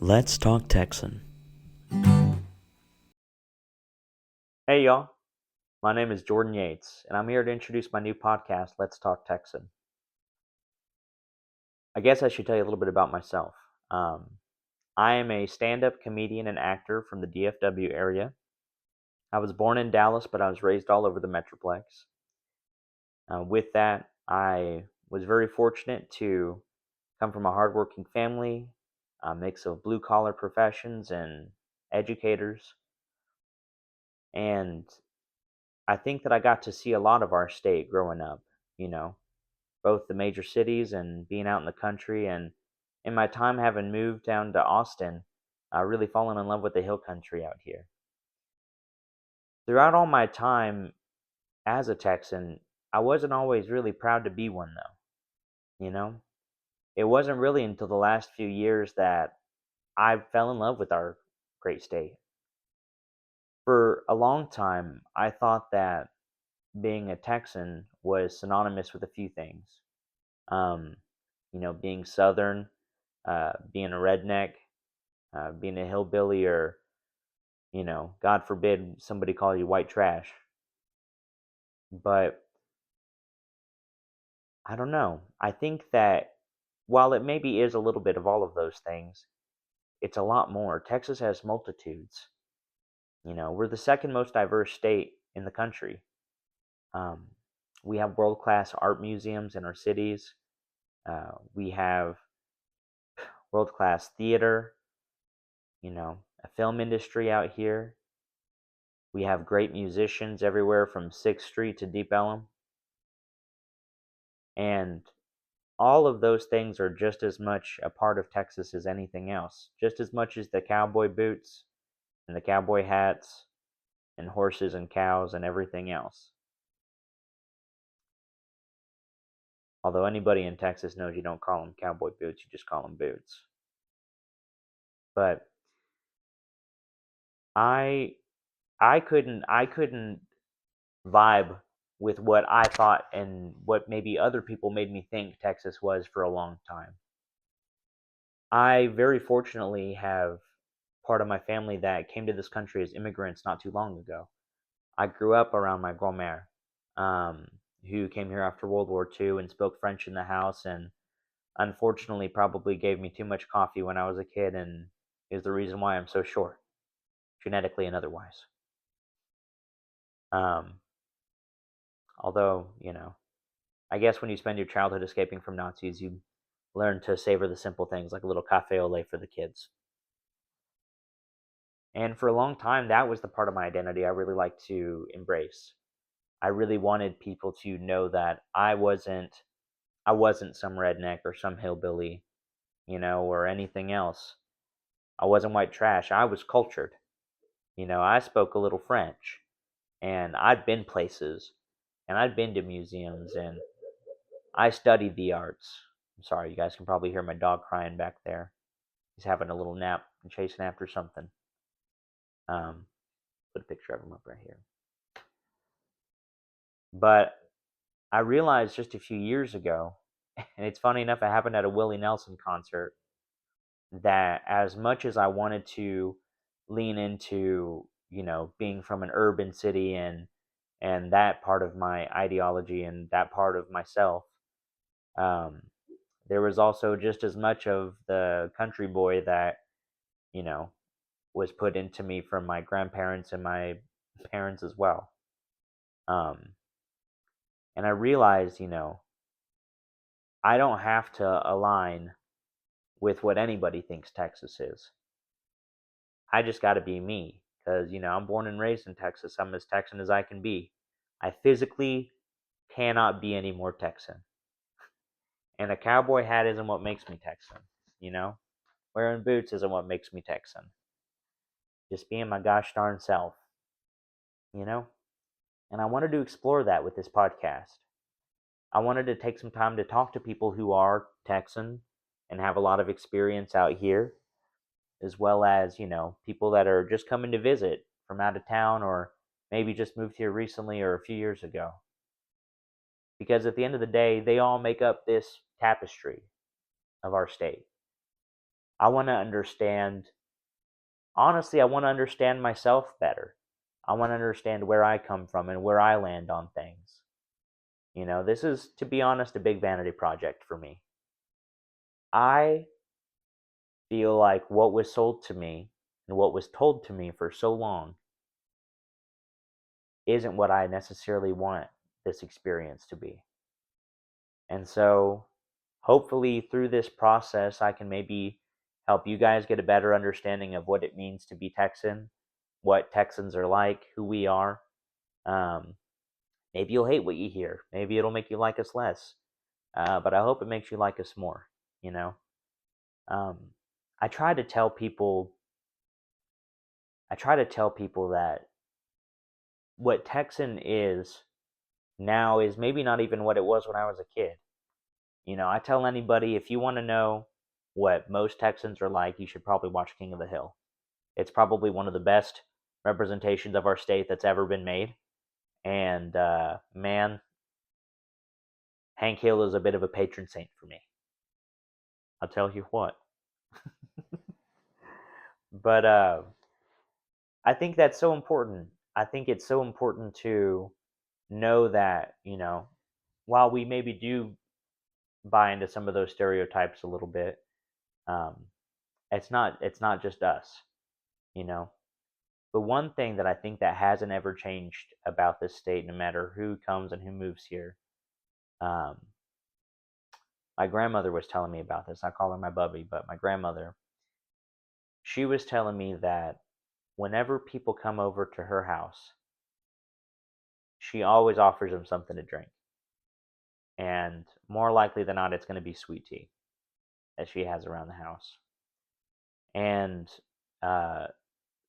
Let's talk Texan. Hey y'all, my name is Jordan Yates, and I'm here to introduce my new podcast, Let's Talk Texan. I guess I should tell you a little bit about myself. I am a stand-up comedian and actor from the DFW area. I was born in Dallas, but I was raised all over the Metroplex. With that, I was very fortunate to come from a hardworking family, a mix of blue-collar professions and educators, and I think that I got to see a lot of our state growing up, you know, both the major cities and being out in the country. And in my time having moved down to Austin, really fallen in love with the hill country out here. Throughout all my time as a Texan, I wasn't always really proud to be one, though. It wasn't really until the last few years that I fell in love with our great state. For a long time, I thought that being a Texan was synonymous with a few things. Um, being Southern, being a redneck, being a hillbilly, or, God forbid somebody call you white trash. But I don't know. I think that while it maybe is a little bit of all of those things, it's a lot more. Texas has multitudes. We're the second most diverse state in the country. Um, we have world class art museums in our cities. We have world class theater, a film industry out here. We have great musicians everywhere from 6th Street to Deep Ellum. And all of those things are just as much a part of Texas as anything else. Just as much as the cowboy boots and the cowboy hats and horses and cows and everything else. Although anybody in Texas knows you don't call them cowboy boots, you just call them boots. But I I couldn't vibe with what I thought and what maybe other people made me think Texas was for a long time. I very fortunately have part of my family that came to this country as immigrants not too long ago. I grew up around my grand-mère, um, who came here after World War II and spoke French in the house, and unfortunately probably gave me too much coffee when I was a kid, and is the reason why I'm so short, genetically and otherwise. Um, although, I guess when you spend your childhood escaping from Nazis, you learn to savor the simple things like a little cafe au lait for the kids. And for a long time, that was the part of my identity I really liked to embrace. I really wanted people to know that I wasn't some redneck or some hillbilly, or anything else. I wasn't white trash. I was cultured. I spoke a little French, and I'd been places, and I'd been to museums, and I studied the arts. I'm sorry, you guys can probably hear my dog crying back there. He's having a little nap and chasing after something. Um, put a picture of him up right here. But I realized just a few years ago, and it's funny enough, it happened at a Willie Nelson concert, that as much as I wanted to lean into, being from an urban city and that part of my ideology and that part of myself, um, there was also just as much of the country boy that, you know, was put into me from my grandparents and my parents as well. Um, and I realized, I don't have to align with what anybody thinks Texas is. I just got to be me because, I'm born and raised in Texas. I'm as Texan as I can be. I physically cannot be any more Texan. And a cowboy hat isn't what makes me Texan, you know? Wearing boots isn't what makes me Texan. Just being my gosh darn self, you know? And I wanted to explore that with this podcast. I wanted to take some time to talk to people who are Texan and have a lot of experience out here, as well as, people that are just coming to visit from out of town or maybe just moved here recently or a few years ago. Because at the end of the day, they all make up this tapestry of our state. I want to understand, honestly, I want to understand myself better. I want to understand where I come from and where I land on things. This is, to be honest, a big vanity project for me. I feel like what was sold to me and what was told to me for so long isn't what I necessarily want this experience to be. And so, hopefully, through this process, I can maybe help you guys get a better understanding of what it means to be Texan, what Texans are like, who we are. Um, Maybe you'll hate what you hear. Maybe it'll make you like us less. But I hope it makes you like us more. You know, um, I try to tell people. I try to tell people that what Texan is now is maybe not even what it was when I was a kid. I tell anybody, if you want to know what most Texans are like, you should probably watch King of the Hill. It's probably one of the best representations of our state that's ever been made. And man, Hank Hill is a bit of a patron saint for me. I'll tell you what. But I think that's so important. I think it's so important to know that, while we maybe do buy into some of those stereotypes a little bit, um, it's not just us, you know. But one thing that I think that hasn't ever changed about this state, no matter who comes and who moves here, um, my grandmother was telling me about this. I call her my bubby, but my grandmother, she was telling me that whenever people come over to her house, she always offers them something to drink. And more likely than not, it's going to be sweet tea that she has around the house. And uh,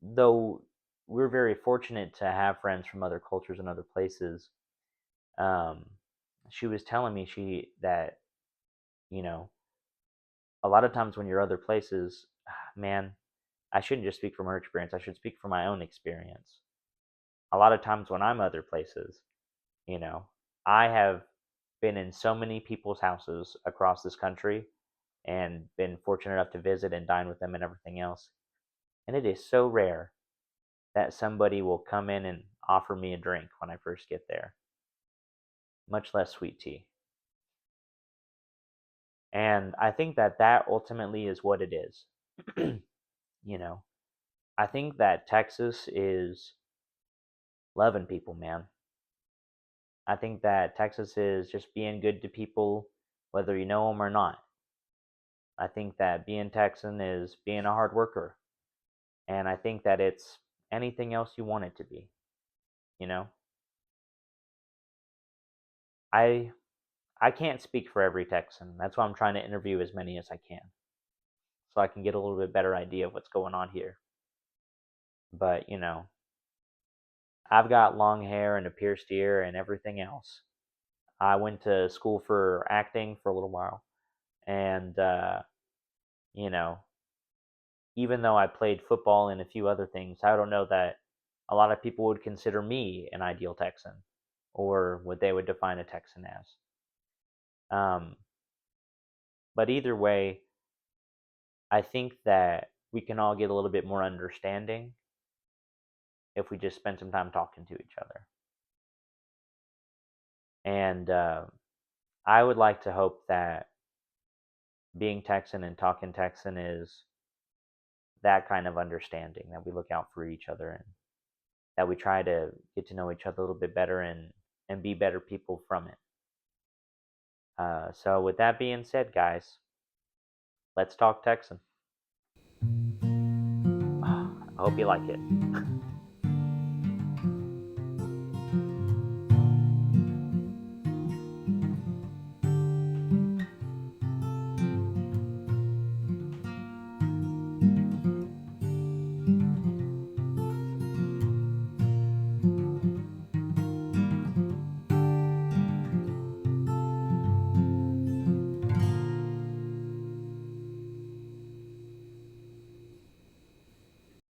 though we're very fortunate to have friends from other cultures and other places, um, she was telling me that you know a lot of times when you're other places, man, I shouldn't just speak from her experience. I should speak from my own experience. A lot of times when I'm other places, you know, I have been in so many people's houses across this country and been fortunate enough to visit and dine with them and everything else. And it is so rare that somebody will come in and offer me a drink when I first get there, much less sweet tea. And I think that that ultimately is what it is. you know, I think that Texas is loving people, man. I think that Texas is just being good to people, whether you know them or not. I think that being Texan is being a hard worker. And I think that it's anything else you want it to be, you know? I I can't speak for every Texan. That's why I'm trying to interview as many as I can, so I can get a little bit better idea of what's going on here. But, I've got long hair and a pierced ear and everything else. I went to school for acting for a little while, and you know, even though I played football and a few other things, I don't know that a lot of people would consider me an ideal Texan, or what they would define a Texan as. Um, but either way, I think that we can all get a little bit more understanding if we just spend some time talking to each other. And I would like to hope that being Texan and talking Texan is that kind of understanding, that we look out for each other and that we try to get to know each other a little bit better and be better people from it. So, with that being said, guys, let's talk Texan. I hope you like it.